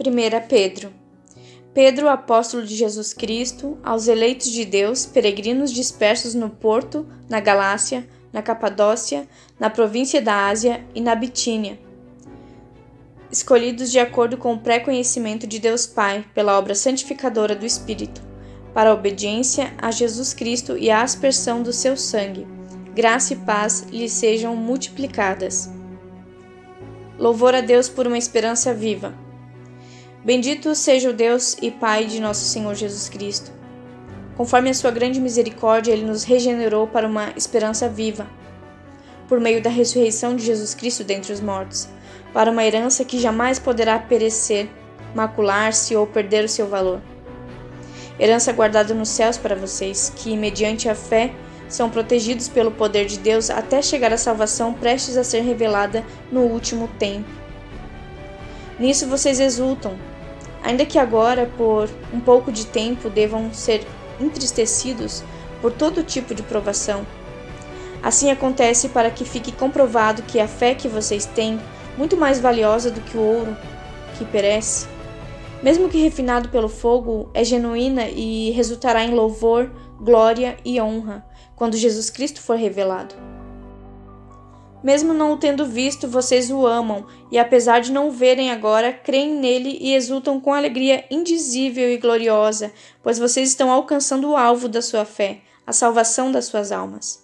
1 Pedro. Pedro, apóstolo de Jesus Cristo, aos eleitos de Deus, peregrinos dispersos no Ponto, na Galácia, na Capadócia, na província da Ásia e na Bitínia, escolhidos de acordo com o pré-conhecimento de Deus Pai, pela obra santificadora do Espírito, para a obediência a Jesus Cristo e a aspersão do seu sangue. Graça e paz lhes sejam multiplicadas. Louvor a Deus por uma esperança viva. Bendito seja o Deus e Pai de nosso Senhor Jesus Cristo. Conforme a sua grande misericórdia, Ele nos regenerou para uma esperança viva, por meio da ressurreição de Jesus Cristo dentre os mortos, para uma herança que jamais poderá perecer, macular-se ou perder o seu valor. Herança guardada nos céus para vocês, que, mediante a fé, são protegidos pelo poder de Deus até chegar à salvação prestes a ser revelada no último tempo. Nisso vocês exultam, ainda que agora, por um pouco de tempo, devam ser entristecidos por todo tipo de provação. Assim acontece para que fique comprovado que a fé que vocês têm, muito mais valiosa do que o ouro que perece, mesmo que refinado pelo fogo, é genuína e resultará em louvor, glória e honra, quando Jesus Cristo for revelado. Mesmo não o tendo visto, vocês o amam, e apesar de não o verem agora, creem nele e exultam com alegria indizível e gloriosa, pois vocês estão alcançando o alvo da sua fé, a salvação das suas almas.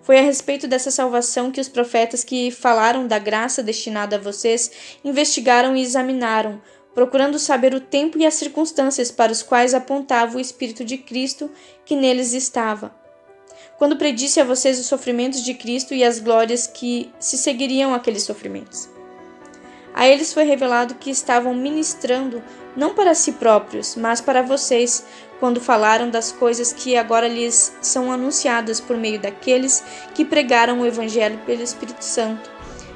Foi a respeito dessa salvação que os profetas que falaram da graça destinada a vocês investigaram e examinaram, procurando saber o tempo e as circunstâncias para os quais apontava o Espírito de Cristo que neles estava, quando predisse a vocês os sofrimentos de Cristo e as glórias que se seguiriam àqueles sofrimentos. A eles foi revelado que estavam ministrando não para si próprios, mas para vocês, quando falaram das coisas que agora lhes são anunciadas por meio daqueles que pregaram o Evangelho pelo Espírito Santo,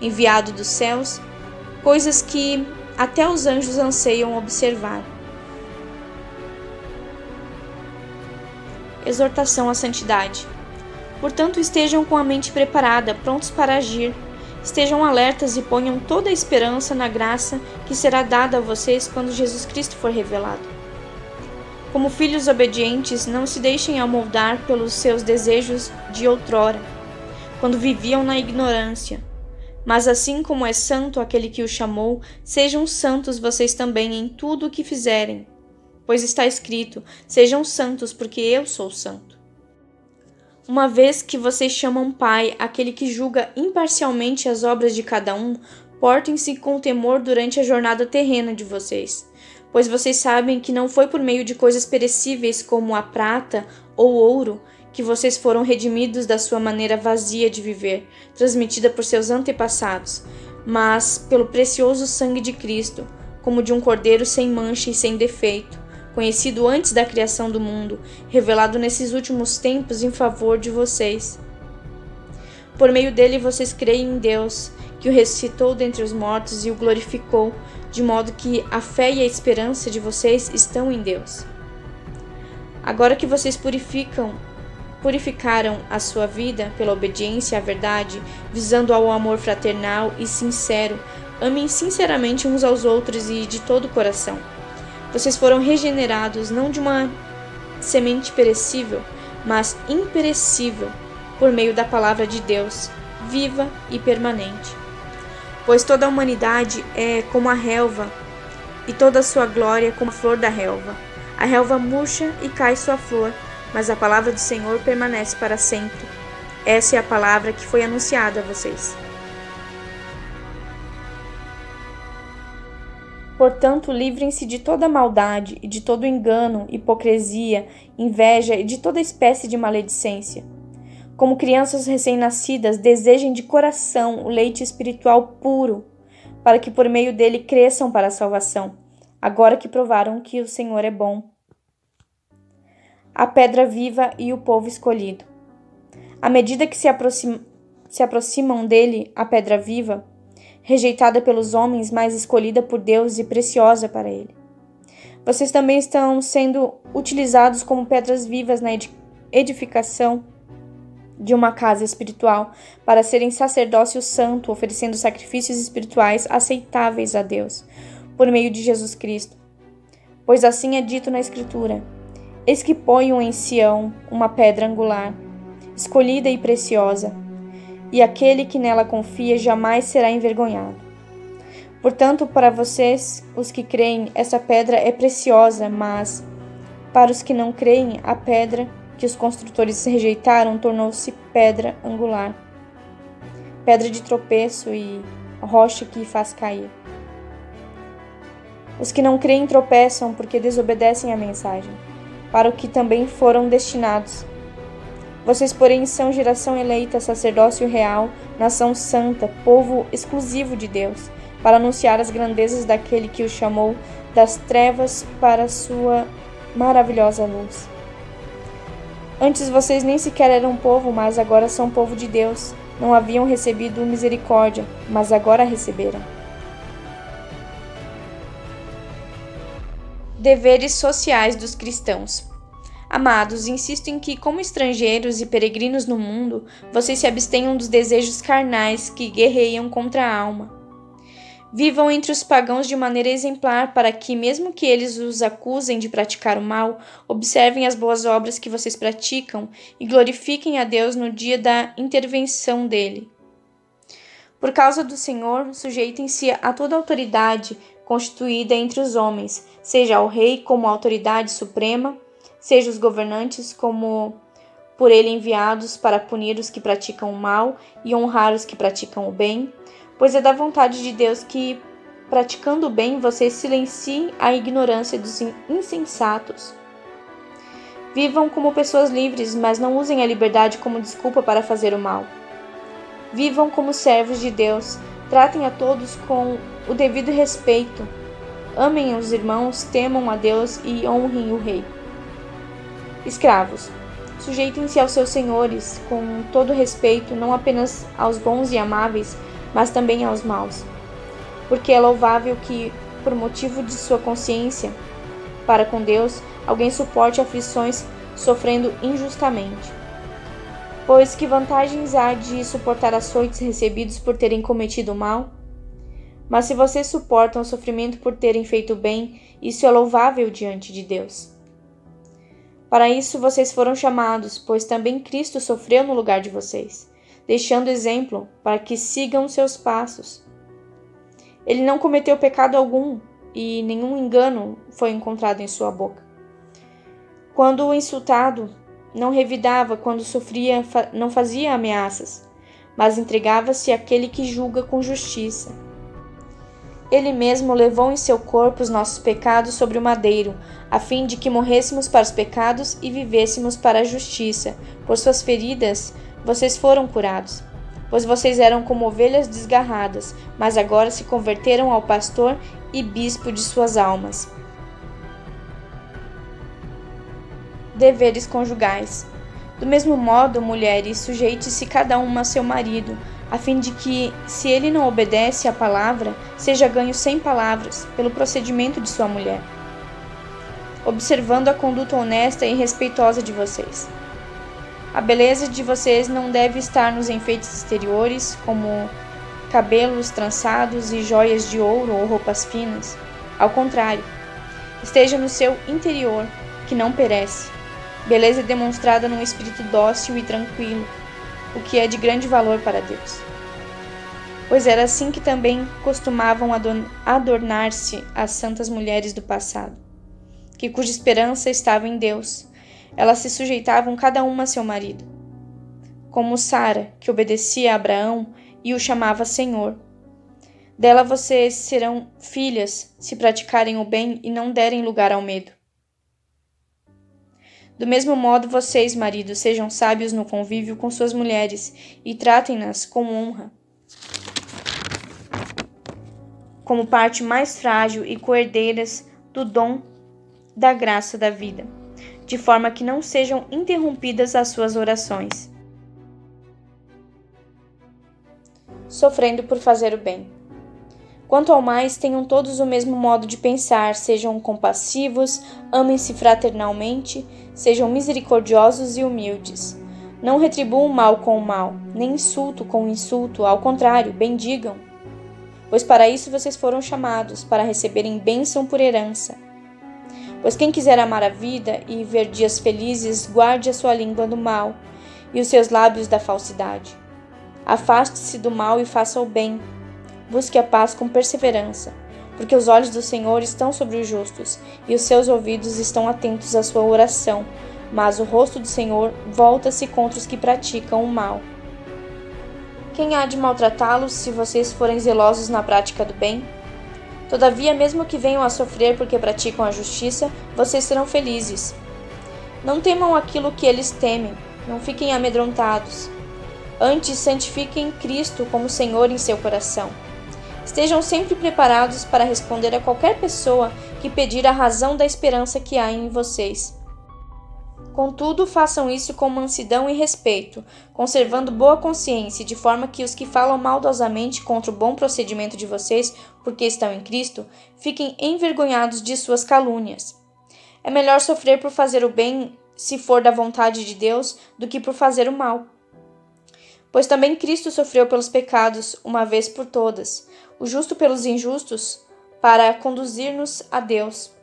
enviado dos céus, coisas que até os anjos anseiam observar. Exortação à santidade. Portanto, estejam com a mente preparada, prontos para agir. Estejam alertas e ponham toda a esperança na graça que será dada a vocês quando Jesus Cristo for revelado. Como filhos obedientes, não se deixem amoldar pelos seus desejos de outrora, quando viviam na ignorância. Mas assim como é santo aquele que o chamou, sejam santos vocês também em tudo o que fizerem. Pois está escrito, sejam santos porque eu sou santo. Uma vez que vocês chamam Pai aquele que julga imparcialmente as obras de cada um, portem-se com temor durante a jornada terrena de vocês, pois vocês sabem que não foi por meio de coisas perecíveis como a prata ou ouro que vocês foram redimidos da sua maneira vazia de viver, transmitida por seus antepassados, mas pelo precioso sangue de Cristo, como de um cordeiro sem mancha e sem defeito, conhecido antes da criação do mundo, revelado nesses últimos tempos em favor de vocês. Por meio dele vocês creem em Deus, que o ressuscitou dentre os mortos e o glorificou, de modo que a fé e a esperança de vocês estão em Deus. Agora que vocês purificaram a sua vida pela obediência à verdade, visando ao amor fraternal e sincero, amem sinceramente uns aos outros e de todo o coração. Vocês foram regenerados não de uma semente perecível, mas imperecível, por meio da palavra de Deus, viva e permanente. Pois toda a humanidade é como a relva, e toda a sua glória como a flor da relva. A relva murcha e cai sua flor, mas a palavra do Senhor permanece para sempre. Essa é a palavra que foi anunciada a vocês. Portanto, livrem-se de toda maldade e de todo engano, hipocrisia, inveja e de toda espécie de maledicência. Como crianças recém-nascidas, desejem de coração o leite espiritual puro, para que por meio dele cresçam para a salvação, agora que provaram que o Senhor é bom. A pedra viva e o povo escolhido. À medida que se aproximam dele, a pedra viva, rejeitada pelos homens, mas escolhida por Deus e preciosa para ele. Vocês também estão sendo utilizados como pedras vivas na edificação de uma casa espiritual, para serem sacerdócio santo, oferecendo sacrifícios espirituais aceitáveis a Deus. por meio de Jesus Cristo. Pois assim é dito na Escritura: eis que ponho em Sião uma pedra angular, escolhida e preciosa, e aquele que nela confia jamais será envergonhado. Portanto, para vocês, os que creem, essa pedra é preciosa, mas para os que não creem, a pedra que os construtores rejeitaram tornou-se pedra angular, pedra de tropeço e rocha que faz cair. Os que não creem tropeçam porque desobedecem à mensagem, para o que também foram destinados. Vocês, porém, são geração eleita, sacerdócio real, nação santa, povo exclusivo de Deus, para anunciar as grandezas daquele que o chamou das trevas para a sua maravilhosa luz. Antes vocês nem sequer eram povo, mas agora são povo de Deus. Não haviam recebido misericórdia, mas agora a receberam. Deveres sociais dos cristãos. Amados, insisto em que, como estrangeiros e peregrinos no mundo, vocês se abstenham dos desejos carnais que guerreiam contra a alma. Vivam entre os pagãos de maneira exemplar, para que, mesmo que eles os acusem de praticar o mal, observem as boas obras que vocês praticam e glorifiquem a Deus no dia da intervenção dele. Por causa do Senhor, sujeitem-se a toda autoridade constituída entre os homens, seja ao rei como autoridade suprema, seja os governantes como por ele enviados para punir os que praticam o mal e honrar os que praticam o bem, pois é da vontade de Deus que, praticando o bem, vocês silenciem a ignorância dos insensatos. Vivam como pessoas livres, mas não usem a liberdade como desculpa para fazer o mal. Vivam como servos de Deus, tratem a todos com o devido respeito, amem os irmãos, temam a Deus e honrem o rei. Escravos, sujeitem-se aos seus senhores com todo respeito, não apenas aos bons e amáveis, mas também aos maus, porque é louvável que, por motivo de sua consciência para com Deus, alguém suporte aflições sofrendo injustamente. Pois que vantagens há de suportar açoites recebidos por terem cometido o mal? Mas se vocês suportam o sofrimento por terem feito o bem, isso é louvável diante de Deus. Para isso vocês foram chamados, pois também Cristo sofreu no lugar de vocês, deixando exemplo para que sigam seus passos. Ele não cometeu pecado algum e nenhum engano foi encontrado em sua boca. Quando insultado, não revidava, quando sofria, não fazia ameaças, mas entregava-se àquele que julga com justiça. Ele mesmo levou em seu corpo os nossos pecados sobre o madeiro, a fim de que morrêssemos para os pecados e vivêssemos para a justiça. Por suas feridas, vocês foram curados, pois vocês eram como ovelhas desgarradas, mas agora se converteram ao pastor e bispo de suas almas. Deveres conjugais. Do mesmo modo, mulheres, sujeite-se cada uma a seu marido, a fim de que, se ele não obedece à palavra, seja ganho sem palavras, pelo procedimento de sua mulher, observando a conduta honesta e respeitosa de vocês. A beleza de vocês não deve estar nos enfeites exteriores, como cabelos trançados e joias de ouro ou roupas finas. Ao contrário, esteja no seu interior, que não perece. Beleza demonstrada num espírito dócil e tranquilo, o que é de grande valor para Deus. Pois era assim que também costumavam adornar-se as santas mulheres do passado, que cuja esperança estava em Deus. Elas se sujeitavam cada uma a seu marido, como Sara, que obedecia a Abraão e o chamava Senhor. Dela vocês serão filhas, se praticarem o bem e não derem lugar ao medo. Do mesmo modo, vocês, maridos, sejam sábios no convívio com suas mulheres e tratem-nas com honra, como parte mais frágil e coerdeiras do dom da graça da vida, de forma que não sejam interrompidas as suas orações, sofrendo por fazer o bem. Quanto ao mais, tenham todos o mesmo modo de pensar, sejam compassivos, amem-se fraternalmente, sejam misericordiosos e humildes. Não retribuam o mal com o mal, nem insulto com insulto, ao contrário, bendigam, pois para isso vocês foram chamados, para receberem bênção por herança. Pois quem quiser amar a vida e ver dias felizes, guarde a sua língua do mal e os seus lábios da falsidade. Afaste-se do mal e faça o bem. Busque a paz com perseverança, porque os olhos do Senhor estão sobre os justos e os seus ouvidos estão atentos à sua oração, mas o rosto do Senhor volta-se contra os que praticam o mal. Quem há de maltratá-los se vocês forem zelosos na prática do bem? Todavia, mesmo que venham a sofrer porque praticam a justiça, vocês serão felizes. Não temam aquilo que eles temem, não fiquem amedrontados. Antes, santifiquem Cristo como Senhor em seu coração. Estejam sempre preparados para responder a qualquer pessoa que pedir a razão da esperança que há em vocês. Contudo, façam isso com mansidão e respeito, conservando boa consciência, de forma que os que falam maldosamente contra o bom procedimento de vocês, porque estão em Cristo, fiquem envergonhados de suas calúnias. É melhor sofrer por fazer o bem, se for da vontade de Deus, do que por fazer o mal. Pois também Cristo sofreu pelos pecados, uma vez por todas, o justo pelos injustos, para conduzir-nos a Deus.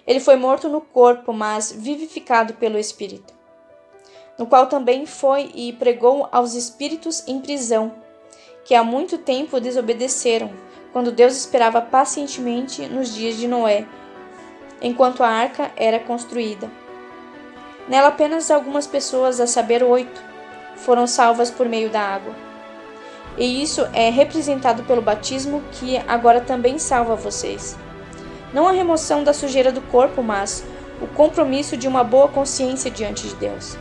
Ele foi morto no corpo, mas vivificado pelo Espírito, no qual também foi e pregou aos espíritos em prisão, que há muito tempo desobedeceram, quando Deus esperava pacientemente nos dias de Noé, enquanto a arca era construída. Nela apenas algumas pessoas, a saber 8, foram salvas por meio da água. E isso é representado pelo batismo, que agora também salva vocês. Não a remoção da sujeira do corpo, mas o compromisso de uma boa consciência diante de Deus.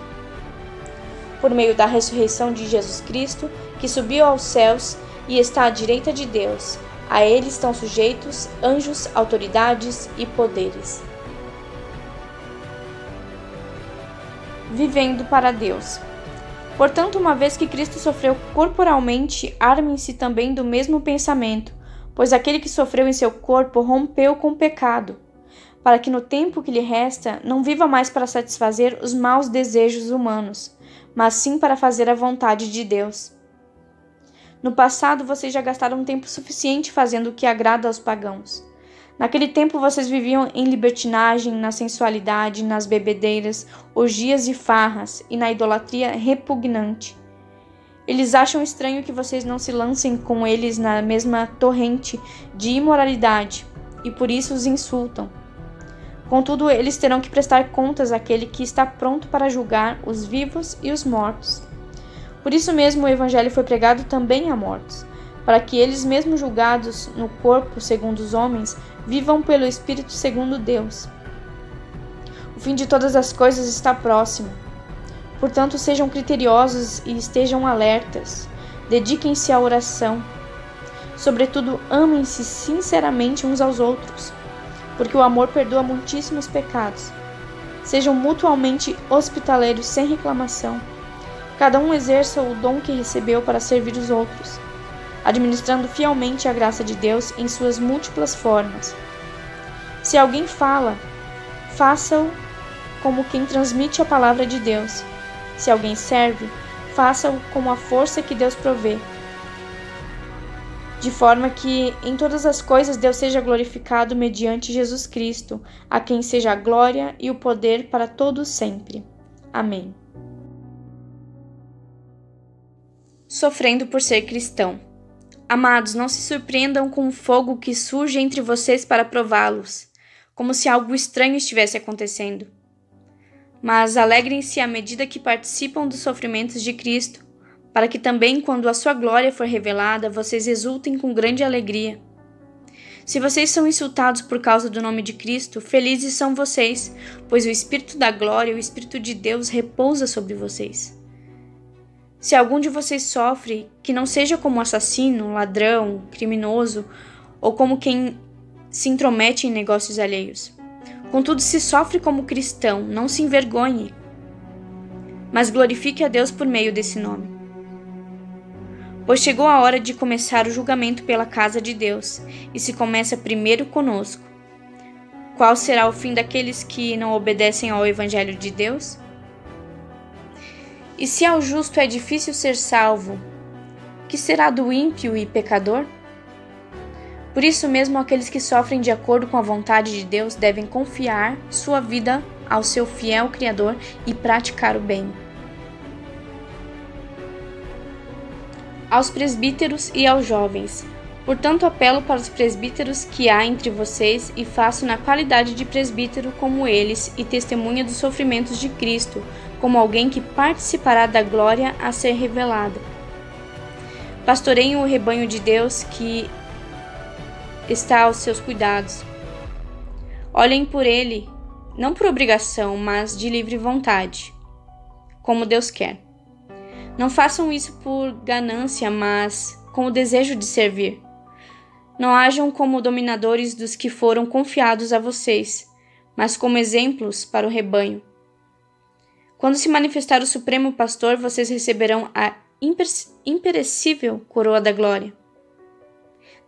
Por meio da ressurreição de Jesus Cristo, que subiu aos céus e está à direita de Deus, a ele estão sujeitos anjos, autoridades e poderes. Vivendo para Deus. Portanto, uma vez que Cristo sofreu corporalmente, armem-se também do mesmo pensamento, pois aquele que sofreu em seu corpo rompeu com o pecado, para que no tempo que lhe resta não viva mais para satisfazer os maus desejos humanos, mas sim para fazer a vontade de Deus. No passado, vocês já gastaram tempo suficiente fazendo o que agrada aos pagãos. Naquele tempo, vocês viviam em libertinagem, na sensualidade, nas bebedeiras, orgias e farras, e na idolatria repugnante. Eles acham estranho que vocês não se lancem com eles na mesma torrente de imoralidade, e por isso os insultam. Contudo, eles terão que prestar contas àquele que está pronto para julgar os vivos e os mortos. Por isso mesmo o Evangelho foi pregado também a mortos, para que eles mesmos julgados no corpo segundo os homens, vivam pelo Espírito segundo Deus. O fim de todas as coisas está próximo. Portanto, sejam criteriosos e estejam alertas. Dediquem-se à oração. Sobretudo, amem-se sinceramente uns aos outros, porque o amor perdoa muitíssimos pecados. Sejam mutuamente hospitaleiros sem reclamação. Cada um exerça o dom que recebeu para servir os outros, administrando fielmente a graça de Deus em suas múltiplas formas. Se alguém fala, faça-o como quem transmite a palavra de Deus. Se alguém serve, faça-o com a força que Deus provê, de forma que em todas as coisas Deus seja glorificado mediante Jesus Cristo, a quem seja a glória e o poder para todos sempre. Amém. Sofrendo por ser cristão. Amados, não se surpreendam com o fogo que surge entre vocês para prová-los, como se algo estranho estivesse acontecendo. Mas alegrem-se à medida que participam dos sofrimentos de Cristo, para que também, quando a sua glória for revelada, vocês exultem com grande alegria. Se vocês são insultados por causa do nome de Cristo, felizes são vocês, pois o Espírito da glória, o Espírito de Deus, repousa sobre vocês. Se algum de vocês sofre, que não seja como assassino, ladrão, criminoso, ou como quem se intromete em negócios alheios. Contudo, se sofre como cristão, não se envergonhe, mas glorifique a Deus por meio desse nome. Pois chegou a hora de começar o julgamento pela casa de Deus, e se começa primeiro conosco. Qual será o fim daqueles que não obedecem ao Evangelho de Deus? E se ao justo é difícil ser salvo, que será do ímpio e pecador? Por isso mesmo, aqueles que sofrem de acordo com a vontade de Deus devem confiar sua vida ao seu fiel Criador e praticar o bem. Aos presbíteros e aos jovens. Portanto, apelo para os presbíteros que há entre vocês e faço na qualidade de presbítero como eles e testemunha dos sofrimentos de Cristo, como alguém que participará da glória a ser revelada. Pastoreiem o rebanho de Deus que está aos seus cuidados. Olhem por ele, não por obrigação, mas de livre vontade, como Deus quer. Não façam isso por ganância, mas com o desejo de servir. Não hajam como dominadores dos que foram confiados a vocês, mas como exemplos para o rebanho. Quando se manifestar o Supremo Pastor, vocês receberão a imperecível coroa da glória.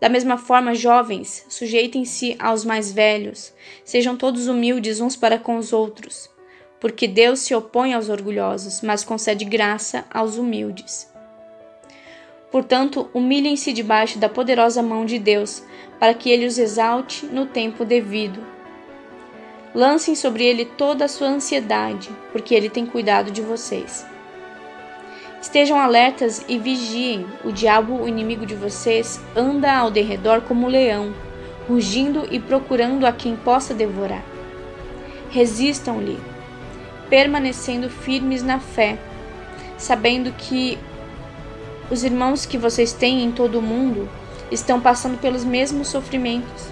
Da mesma forma, jovens, sujeitem-se aos mais velhos, sejam todos humildes uns para com os outros, porque Deus se opõe aos orgulhosos, mas concede graça aos humildes. Portanto, humilhem-se debaixo da poderosa mão de Deus, para que ele os exalte no tempo devido. Lancem sobre ele toda a sua ansiedade, porque ele tem cuidado de vocês. Estejam alertas e vigiem. O diabo, o inimigo de vocês, anda ao derredor como um leão, rugindo e procurando a quem possa devorar. Resistam-lhe, permanecendo firmes na fé, sabendo que os irmãos que vocês têm em todo o mundo estão passando pelos mesmos sofrimentos.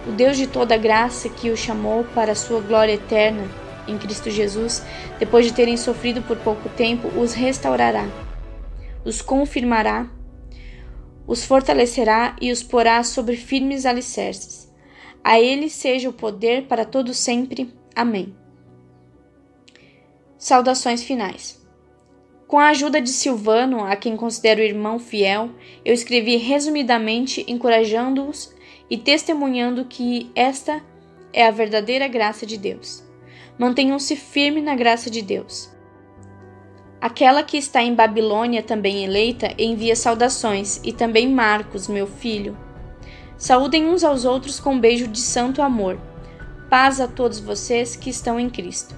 O Deus de toda graça que os chamou para a sua glória eterna em Cristo Jesus, depois de terem sofrido por pouco tempo, os restaurará, os confirmará, os fortalecerá e os porá sobre firmes alicerces. A ele seja o poder para todo sempre. Amém. Saudações finais. Com a ajuda de Silvano, a quem considero irmão fiel, eu escrevi resumidamente encorajando-os e testemunhando que esta é a verdadeira graça de Deus. Mantenham-se firmes na graça de Deus. Aquela que está em Babilônia, também eleita, envia saudações, e também Marcos, meu filho. Saúdem uns aos outros com um beijo de santo amor. Paz a todos vocês que estão em Cristo.